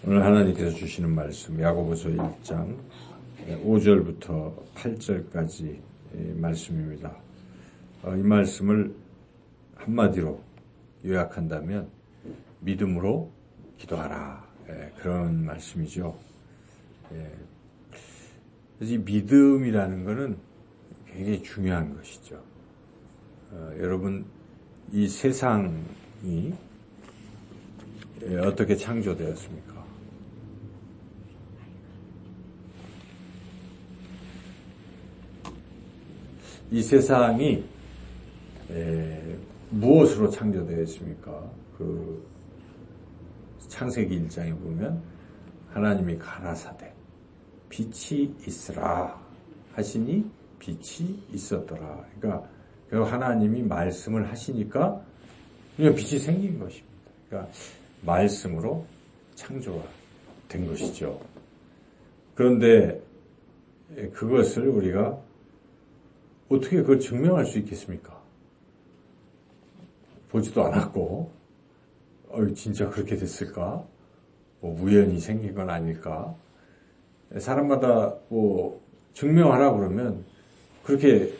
오늘 하나님께서 주시는 말씀 야고보서 1장 5절부터 8절까지 말씀입니다. 이 말씀을 한마디로 요약한다면 믿음으로 기도하라, 그런 말씀이죠. 그래서 이 믿음이라는 것은 굉장히 중요한 것이죠. 여러분, 이 세상이 어떻게 창조되었습니까? 이 세상이 무엇으로 창조되었습니까? 그 창세기 1장에 보면 하나님이 가라사대 빛이 있으라 하시니 빛이 있었더라. 그러니까 하나님이 말씀을 하시니까 그냥 빛이 생긴 것입니다. 그러니까 말씀으로 창조가 된 것이죠. 그런데 그것을 우리가 어떻게 그걸 증명할 수 있겠습니까? 보지도 않았고, 진짜 그렇게 됐을까? 우연히 생긴 건 아닐까? 사람마다 증명하라 그러면 그렇게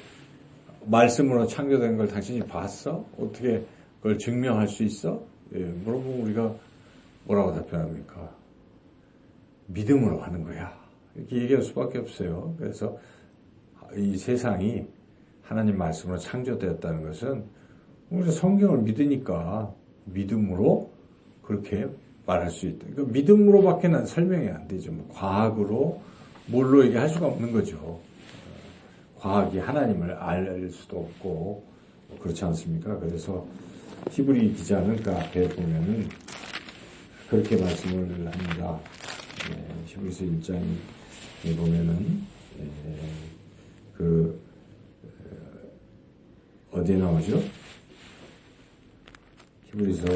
말씀으로 창조된 걸 당신이 봤어? 어떻게 그걸 증명할 수 있어? 물어보면 우리가 뭐라고 답변합니까? 믿음으로 하는 거야. 이렇게 얘기할 수밖에 없어요. 그래서 이 세상이 하나님 말씀으로 창조되었다는 것은 우리가 성경을 믿으니까 믿음으로 그렇게 말할 수 있다. 그러니까 믿음으로밖에 는 설명이 안 되죠. 과학으로 뭘로 얘기할 수가 없는 거죠. 과학이 하나님을 알 수도 없고 그렇지 않습니까? 그래서 히브리 기자는 그 앞에 보면은 그렇게 말씀을 합니다. 히브리서 1장에 보면은 어디에 나오죠? 히브리서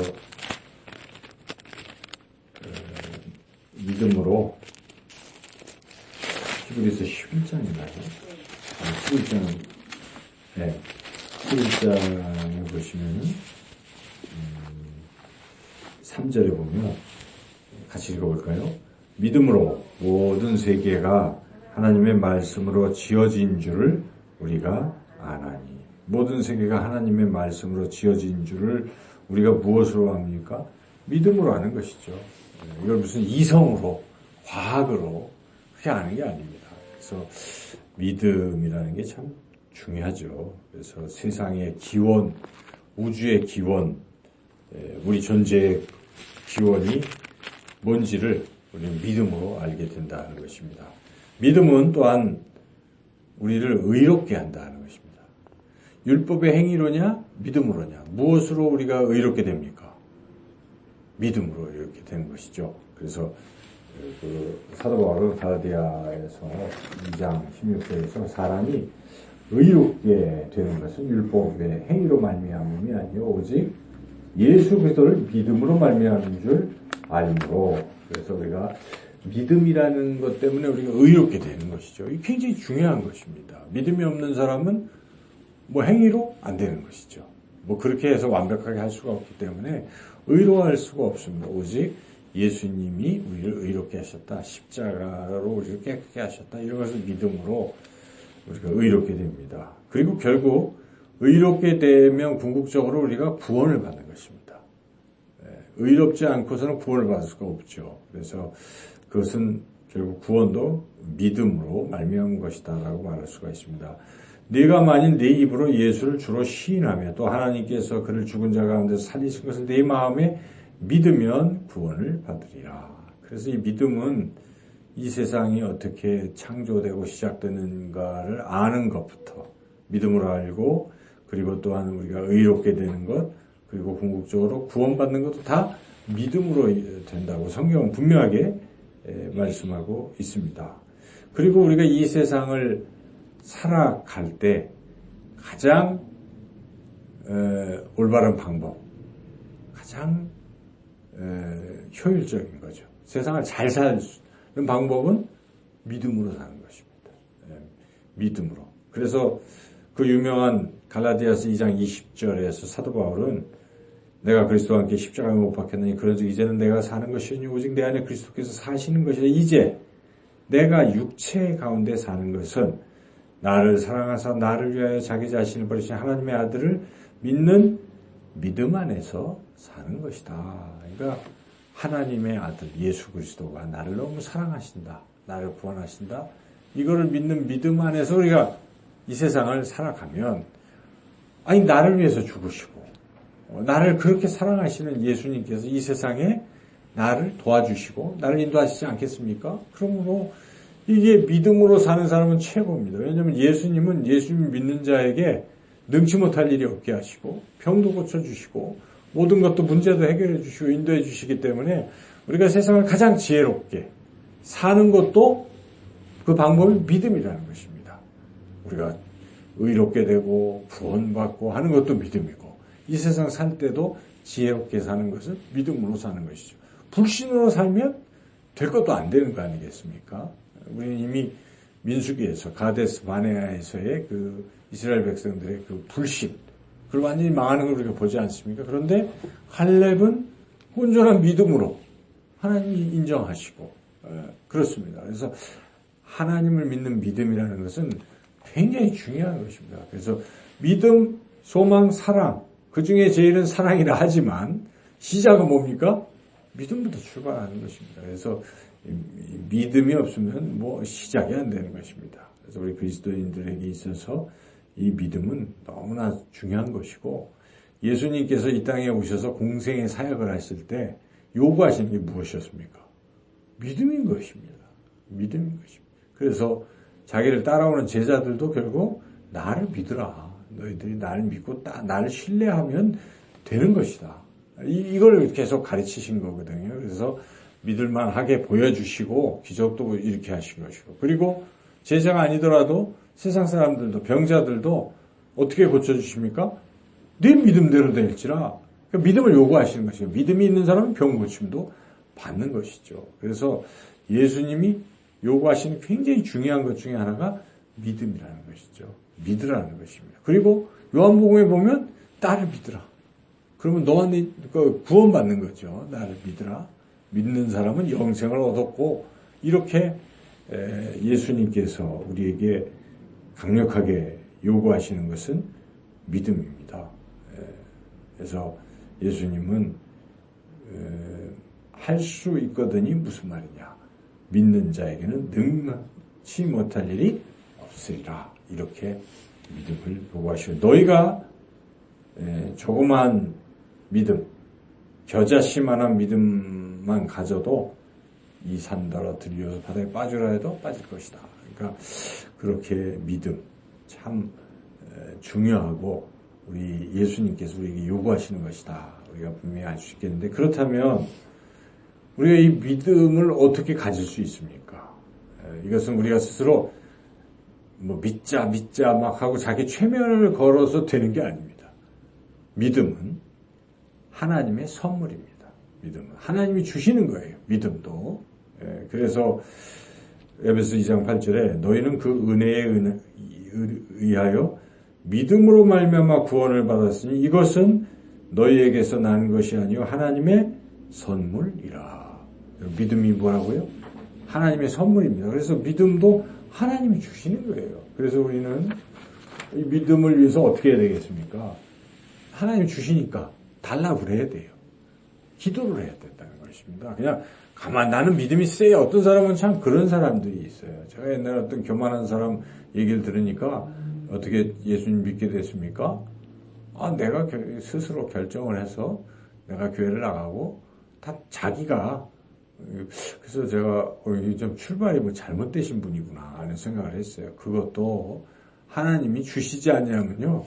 믿음으로 히브리서 11장인가요? 11장, 11장에 보시면은 3절에 보면 같이 읽어볼까요? 믿음으로 모든 세계가 하나님의 말씀으로 지어진 줄을 우리가 아나니. 모든 세계가 하나님의 말씀으로 지어진 줄을 우리가 무엇으로 압니까? 믿음으로 아는 것이죠. 이걸 무슨 이성으로, 과학으로 그렇게 아는 게 아닙니다. 그래서 믿음이라는 게 참 중요하죠. 그래서 세상의 기원, 우주의 기원, 우리 존재의 기원이 뭔지를 우리는 믿음으로 알게 된다는 것입니다. 믿음은 또한 우리를 의롭게 한다는 것입니다. 율법의 행위로냐, 믿음으로냐, 무엇으로 우리가 의롭게 됩니까? 믿음으로 이렇게 되는 것이죠. 그래서 사도 바울은 갈라디아에서 2장 16절에서 사람이 의롭게 되는 것은 율법의 행위로 말미암음이 아니요 오직 예수 그리스도를 믿음으로 말미암은 줄 알므로. 그래서 우리가 믿음이라는 것 때문에 우리가 의롭게 되는 것이죠. 이게 굉장히 중요한 것입니다. 믿음이 없는 사람은 행위로 안 되는 것이죠. 그렇게 해서 완벽하게 할 수가 없기 때문에 의로할 수가 없습니다. 오직 예수님이 우리를 의롭게 하셨다. 십자가로 우리를 깨끗게 하셨다. 이런 것을 믿음으로 우리가 의롭게 됩니다. 그리고 결국 의롭게 되면 궁극적으로 우리가 구원을 받는 것입니다. 의롭지 않고서는 구원을 받을 수가 없죠. 그래서 그것은 결국 구원도 믿음으로 말미암은 것이다라고 말할 수가 있습니다. 네가 만일 네 입으로 예수를 주로 시인하며 또 하나님께서 그를 죽은 자 가운데서 살리신 것을 네 마음에 믿으면 구원을 받으리라. 그래서 이 믿음은 이 세상이 어떻게 창조되고 시작되는가를 아는 것부터 믿음으로 알고, 그리고 또한 우리가 의롭게 되는 것, 그리고 궁극적으로 구원받는 것도 다 믿음으로 된다고 성경은 분명하게 말씀하고 있습니다. 그리고 우리가 이 세상을 살아갈 때 가장 올바른 방법, 가장 효율적인 거죠. 세상을 잘 사는 방법은 믿음으로 사는 것입니다. 믿음으로. 그래서 그 유명한 갈라디아서 2장 20절에서 사도 바울은 내가 그리스도와 함께 십자가에 못 박혔느니 그런즉 이제는 내가 사는 것이 아니요 오직 내 안에 그리스도께서 사시는 것이라. 이제 내가 육체 가운데 사는 것은 나를 사랑하사 나를 위하여 자기 자신을 버리신 하나님의 아들을 믿는 믿음 안에서 사는 것이다. 그러니까 하나님의 아들 예수 그리스도가 나를 너무 사랑하신다. 나를 구원하신다. 이거를 믿는 믿음 안에서 우리가 이 세상을 살아가면 나를 위해서 죽으시고 나를 그렇게 사랑하시는 예수님께서 이 세상에 나를 도와주시고 나를 인도하시지 않겠습니까? 그러므로 이게 믿음으로 사는 사람은 최고입니다. 왜냐하면 예수님은 예수님 믿는 자에게 능치 못할 일이 없게 하시고 병도 고쳐주시고 모든 것도 문제도 해결해 주시고 인도해 주시기 때문에 우리가 세상을 가장 지혜롭게 사는 것도 그 방법이 믿음이라는 것입니다. 우리가 의롭게 되고 구원받고 하는 것도 믿음이고 이 세상 살 때도 지혜롭게 사는 것은 믿음으로 사는 것이죠. 불신으로 살면 될 것도 안 되는 거 아니겠습니까? 우리는 이미 민수기에서 가데스 바네아에서의 그 이스라엘 백성들의 그 불신, 그걸 완전히 망하는 걸 우리가 보지 않습니까? 그런데 칼렙은 온전한 믿음으로 하나님이 인정하시고 그렇습니다. 그래서 하나님을 믿는 믿음이라는 것은 굉장히 중요한 것입니다. 그래서 믿음, 소망, 사랑, 그 중에 제일은 사랑이라 하지만 시작은 뭡니까? 믿음부터 출발하는 것입니다. 그래서 믿음이 없으면 시작이 안 되는 것입니다. 그래서 우리 그리스도인들에게 있어서 이 믿음은 너무나 중요한 것이고 예수님께서 이 땅에 오셔서 공생의 사역을 하실 때 요구하시는 게 무엇이었습니까? 믿음인 것입니다. 믿음인 것입니다. 그래서 자기를 따라오는 제자들도 결국 나를 믿으라. 너희들이 나를 믿고 나를 신뢰하면 되는 것이다. 이걸 계속 가르치신 거거든요. 그래서 믿을만하게 보여주시고 기적도 이렇게 하신 것이고 그리고 제자가 아니더라도 세상 사람들도 병자들도 어떻게 고쳐주십니까? 네 믿음대로 될지라. 그러니까 믿음을 요구하시는 것이고 믿음이 있는 사람은 병 고침도 받는 것이죠. 그래서 예수님이 요구하시는 굉장히 중요한 것 중에 하나가 믿음이라는 것이죠. 믿으라는 것입니다. 그리고 요한복음에 보면 나를 믿으라. 그러면 너한테 구원받는 거죠. 나를 믿으라. 믿는 사람은 영생을 얻었고 이렇게 예수님께서 우리에게 강력하게 요구하시는 것은 믿음입니다. 그래서 예수님은 할 수 있거든이 무슨 말이냐. 믿는 자에게는 능치 못할 일이 없으리라. 이렇게 믿음을 요구하시고 너희가 조그만 믿음, 겨자씨만한 믿음만 가져도 이 산더러 들이어서 바다에 빠지라 해도 빠질 것이다. 그러니까 그렇게 믿음 참 중요하고 우리 예수님께서 우리에게 요구하시는 것이다. 우리가 분명히 알 수 있겠는데 그렇다면 우리가 이 믿음을 어떻게 가질 수 있습니까? 이것은 우리가 스스로 믿자 막 하고 자기 최면을 걸어서 되는 게 아닙니다. 믿음은 하나님의 선물입니다. 믿음은 하나님이 주시는 거예요. 믿음도. 그래서 에베소 2장 8절에 너희는 그 은혜에 의하여 믿음으로 말미암아 구원을 받았으니 이것은 너희에게서 나는 것이 아니요 하나님의 선물이라. 믿음이 뭐라고요? 하나님의 선물입니다. 그래서 믿음도 하나님이 주시는 거예요. 그래서 우리는 이 믿음을 위해서 어떻게 해야 되겠습니까? 하나님이 주시니까 달라고 그래야 돼요. 기도를 해야 된다는 것입니다. 그냥 나는 믿음이 세요. 어떤 사람은 참 그런 사람들이 있어요. 제가 옛날에 어떤 교만한 사람 얘기를 들으니까 어떻게 예수님 믿게 됐습니까? 내가 스스로 결정을 해서 내가 교회를 나가고 다 자기가 그래서 제가 좀 출발이 잘못되신 분이구나 하는 생각을 했어요. 그것도 하나님이 주시지 않냐면요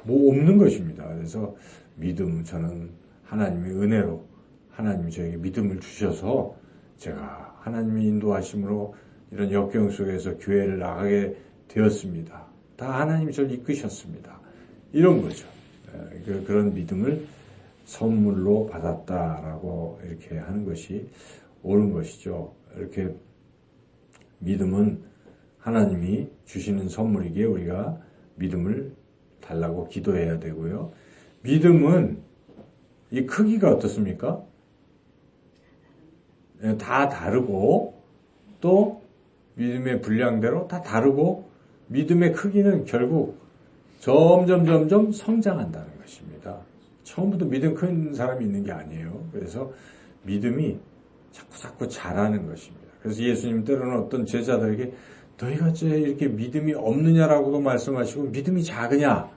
없는 것입니다. 그래서 믿음 저는 하나님의 은혜로 하나님이 저에게 믿음을 주셔서 제가 하나님의 인도하심으로 이런 역경 속에서 교회를 나가게 되었습니다. 다 하나님이 저를 이끄셨습니다. 이런 거죠. 그런 믿음을 선물로 받았다라고 이렇게 하는 것이 옳은 것이죠. 이렇게 믿음은 하나님이 주시는 선물이기에 우리가 믿음을 달라고 기도해야 되고요. 믿음은 이 크기가 어떻습니까? 다 다르고 또 믿음의 분량대로 다 다르고 믿음의 크기는 결국 점점 성장한다는 것입니다. 처음부터 믿음 큰 사람이 있는 게 아니에요. 그래서 믿음이 자꾸 자라는 것입니다. 그래서 예수님 때로는 어떤 제자들에게 너희가 이렇게 믿음이 없느냐라고도 말씀하시고 믿음이 작으냐.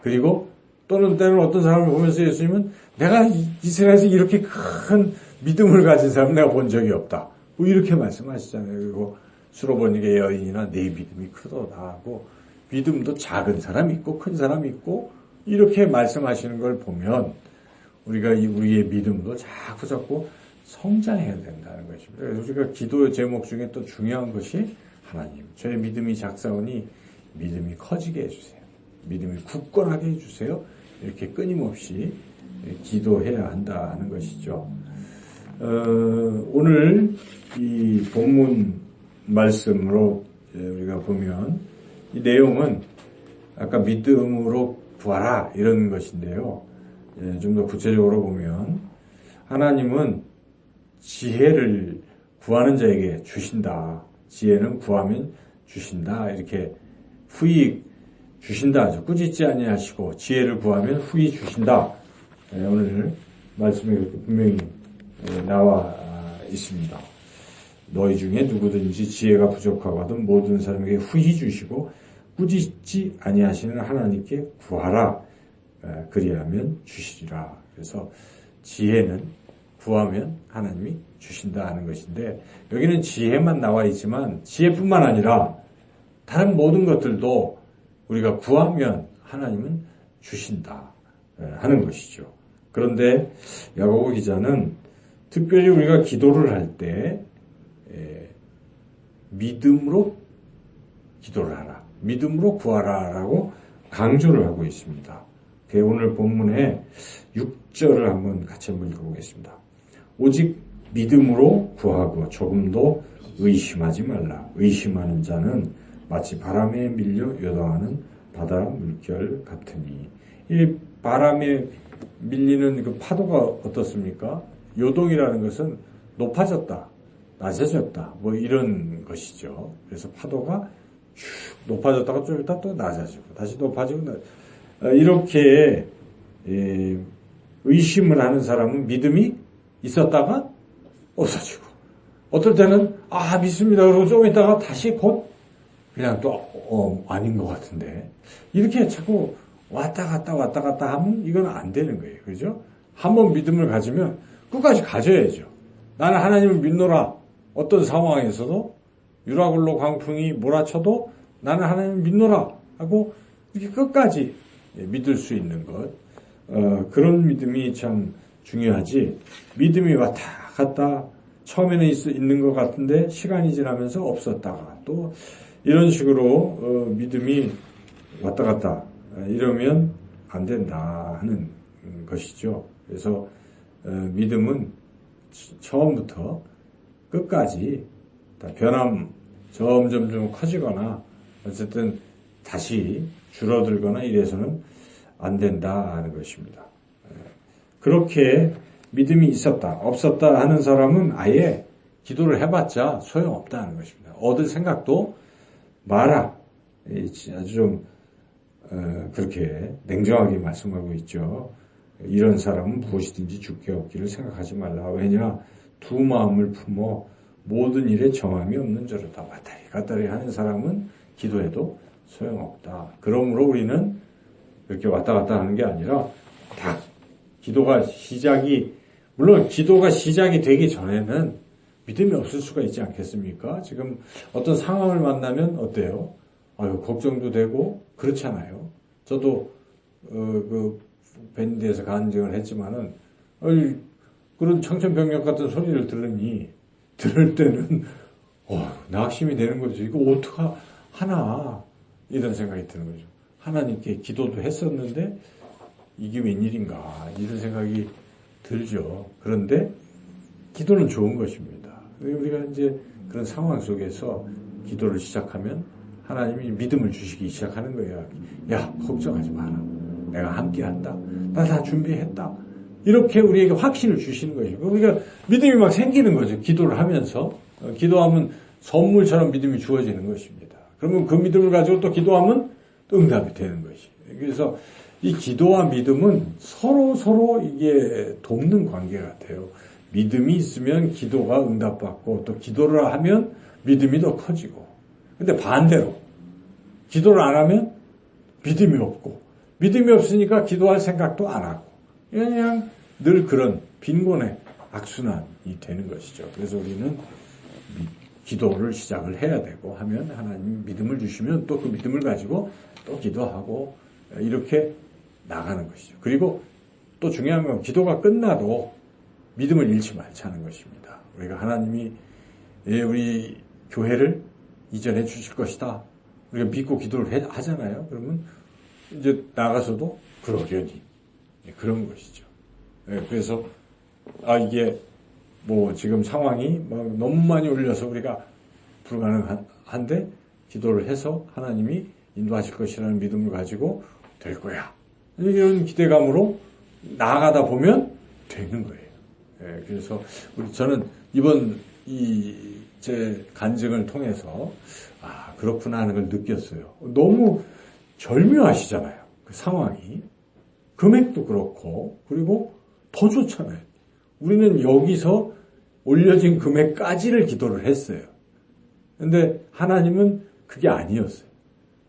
그리고 또는 때로는 어떤 사람을 보면서 예수님은 내가 이스라엘에서 이렇게 큰 믿음을 가진 사람 내가 본 적이 없다. 뭐 이렇게 말씀하시잖아요. 그리고 수로보니게 여인이나 내 믿음이 크도다 하고 믿음도 작은 사람이 있고 큰 사람이 있고 이렇게 말씀하시는 걸 보면 우리가 우리의 믿음도 자꾸 성장해야 된다는 것입니다. 그래서 우리가 기도의 제목 중에 또 중요한 것이 하나님, 저의 믿음이 작사오니 믿음이 커지게 해주세요. 믿음이 굳건하게 해주세요. 이렇게 끊임없이 기도해야 한다는 것이죠. 오늘 이 본문 말씀으로 우리가 보면 이 내용은 아까 믿음으로 구하라 이런 것인데요. 좀 더 구체적으로 보면 하나님은 지혜를 구하는 자에게 주신다. 지혜는 구하면 주신다. 이렇게 후히 주신다. 꾸짖지 아니하시고 지혜를 구하면 후히 주신다. 오늘 말씀에 그렇게 분명히 나와 있습니다. 너희 중에 누구든지 지혜가 부족하고 하던 모든 사람에게 후히 주시고 꾸짖지 아니하시는 하나님께 구하라. 그리하면 주시리라. 그래서 지혜는 구하면 하나님이 주신다 하는 것인데 여기는 지혜만 나와 있지만 지혜뿐만 아니라 다른 모든 것들도 우리가 구하면 하나님은 주신다 하는 것이죠. 그런데 야고보 기자는 특별히 우리가 기도를 할 때 믿음으로 기도를 하라. 믿음으로 구하라라고 강조를 하고 있습니다. 오늘 본문의 6절을 한번 같이 한번 읽어보겠습니다. 오직 믿음으로 구하고 조금도 의심하지 말라. 의심하는 자는 마치 바람에 밀려 요동하는 바다 물결 같으니. 이 바람에 밀리는 그 파도가 어떻습니까? 요동이라는 것은 높아졌다, 낮아졌다, 뭐 이런 것이죠. 그래서 파도가 쭉 높아졌다가 좀 있다 또 낮아지고 다시 높아지고 이렇게 의심을 하는 사람은 믿음이 있었다가 없어지고 어떨 때는 믿습니다 그러고 좀 있다가 다시 곧 그냥 또 아닌 것 같은데 이렇게 자꾸 왔다 갔다 하면 이건 안 되는 거예요. 그죠? 한번 믿음을 가지면 끝까지 가져야죠. 나는 하나님을 믿노라. 어떤 상황에서도 유라굴로 광풍이 몰아쳐도 나는 하나님을 믿노라 하고 이렇게 끝까지 믿을 수 있는 것. 그런 믿음이 참 중요하지. 믿음이 왔다 갔다 처음에는 있는 것 같은데 시간이 지나면서 없었다가 또 이런 식으로 믿음이 왔다 갔다 이러면 안 된다 하는 것이죠. 그래서 믿음은 처음부터 끝까지 변함 점점 좀 커지거나 어쨌든 다시 줄어들거나 이래서는 안 된다 하는 것입니다. 그렇게 믿음이 있었다 없었다 하는 사람은 아예 기도를 해봤자 소용없다는 것입니다. 얻을 생각도 마라. 아주 좀 그렇게 냉정하게 말씀하고 있죠. 이런 사람은 무엇이든지 죽게 없기를 생각하지 말라. 왜냐? 두 마음을 품어 모든 일에 정함이 없는 저로다. 왔다리 갔다리 하는 사람은 기도해도 소용없다. 그러므로 우리는 이렇게 왔다 갔다 하는 게 아니라 다 기도가 시작이 물론 기도가 시작이 되기 전에는 믿음이 없을 수가 있지 않겠습니까? 지금 어떤 상황을 만나면 어때요? 걱정도 되고 그렇잖아요. 저도 그 밴드에서 간증을 했지만은 그런 청천벽력 같은 소리를 들을 때는 낙심이 되는 거죠. 이거 어떻게 하나 이런 생각이 드는 거죠. 하나님께 기도도 했었는데 이게 웬일인가 이런 생각이 들죠. 그런데 기도는 좋은 것입니다. 우리가 이제 그런 상황 속에서 기도를 시작하면 하나님이 믿음을 주시기 시작하는 거예요. 야, 걱정하지 마라. 내가 함께 한다. 나 다 준비했다. 이렇게 우리에게 확신을 주시는 것이고, 그러니까 믿음이 막 생기는 거죠. 기도를 하면서. 기도하면 선물처럼 믿음이 주어지는 것입니다. 그러면 그 믿음을 가지고 또 기도하면 또 응답이 되는 것이. 그래서 이 기도와 믿음은 서로 이게 돕는 관계 같아요. 믿음이 있으면 기도가 응답받고 또 기도를 하면 믿음이 더 커지고. 근데 반대로 기도를 안 하면 믿음이 없고 믿음이 없으니까 기도할 생각도 안 하고 그냥 늘 그런 빈곤의 악순환이 되는 것이죠. 그래서 우리는 기도를 시작을 해야 되고 하면 하나님 믿음을 주시면 또 그 믿음을 가지고 또 기도하고 이렇게 나가는 것이죠. 그리고 또 중요한 건 기도가 끝나도 믿음을 잃지 말자는 것입니다. 우리가 하나님이 우리 교회를 이전해 주실 것이다. 우리가 믿고 기도를 하잖아요. 그러면 이제 나가서도 그러려니 그런 것이죠. 그래서 이게 뭐 지금 상황이 너무 많이 올려서 우리가 불가능한데 기도를 해서 하나님이 인도하실 것이라는 믿음을 가지고 될 거야. 이런 기대감으로 나아가다 보면 되는 거예요. 그래서 저는 이번 제 간증을 통해서 그렇구나 하는 걸 느꼈어요. 너무 절묘하시잖아요. 그 상황이. 금액도 그렇고 그리고 더 좋잖아요. 우리는 여기서 올려진 금액까지를 기도를 했어요. 근데 하나님은 그게 아니었어요.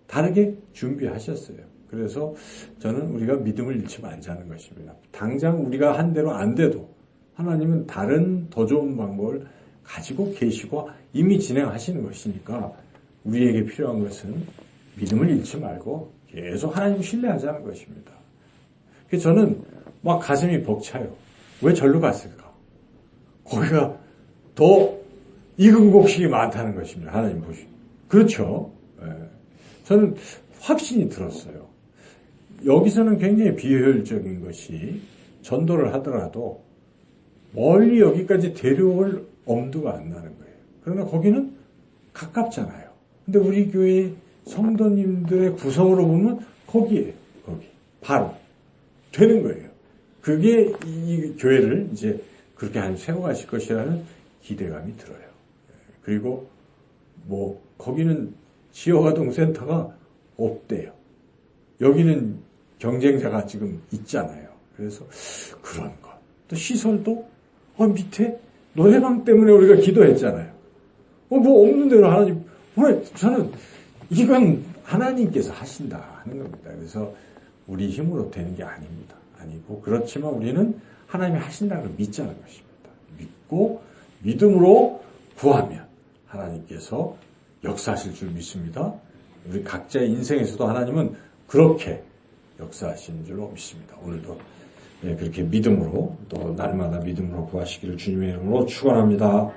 다르게 준비하셨어요. 그래서 저는 우리가 믿음을 잃지 말자는 것입니다. 당장 우리가 한 대로 안 돼도 하나님은 다른 더 좋은 방법을 가지고 계시고 이미 진행하시는 것이니까 우리에게 필요한 것은 믿음을 잃지 말고 계속 하나님 신뢰하자는 것입니다. 그래서 저는 막 가슴이 벅차요. 왜 절로 갔을까? 거기가 더 익은 곡식이 많다는 것입니다. 하나님 보시면. 그렇죠. 저는 확신이 들었어요. 여기서는 굉장히 비효율적인 것이 전도를 하더라도 멀리 여기까지 데려올 엄두가 안 나는 거예요. 그러나 거기는 가깝잖아요. 근데 우리 교회 성도님들의 구성으로 보면 거기에요. 거기. 바로. 되는 거예요. 그게 이 교회를 이제 그렇게 세워가실 것이라는 기대감이 들어요. 그리고 거기는 지역아동센터가 없대요. 여기는 경쟁자가 지금 있잖아요. 그래서 그런 것. 또 시설도 밑에 노래방 때문에 우리가 기도했잖아요. 뭐 없는 대로 하나님, 저는 이건 하나님께서 하신다 하는 겁니다. 그래서 우리 힘으로 되는 게 아닙니다. 아니고 그렇지만 우리는 하나님이 하신다는 걸 믿자는 것입니다. 믿고 믿음으로 구하면 하나님께서 역사하실 줄 믿습니다. 우리 각자의 인생에서도 하나님은 그렇게 역사하시는 줄로 믿습니다. 오늘도 그렇게 믿음으로 또 날마다 믿음으로 구하시기를 주님의 이름으로 축원합니다.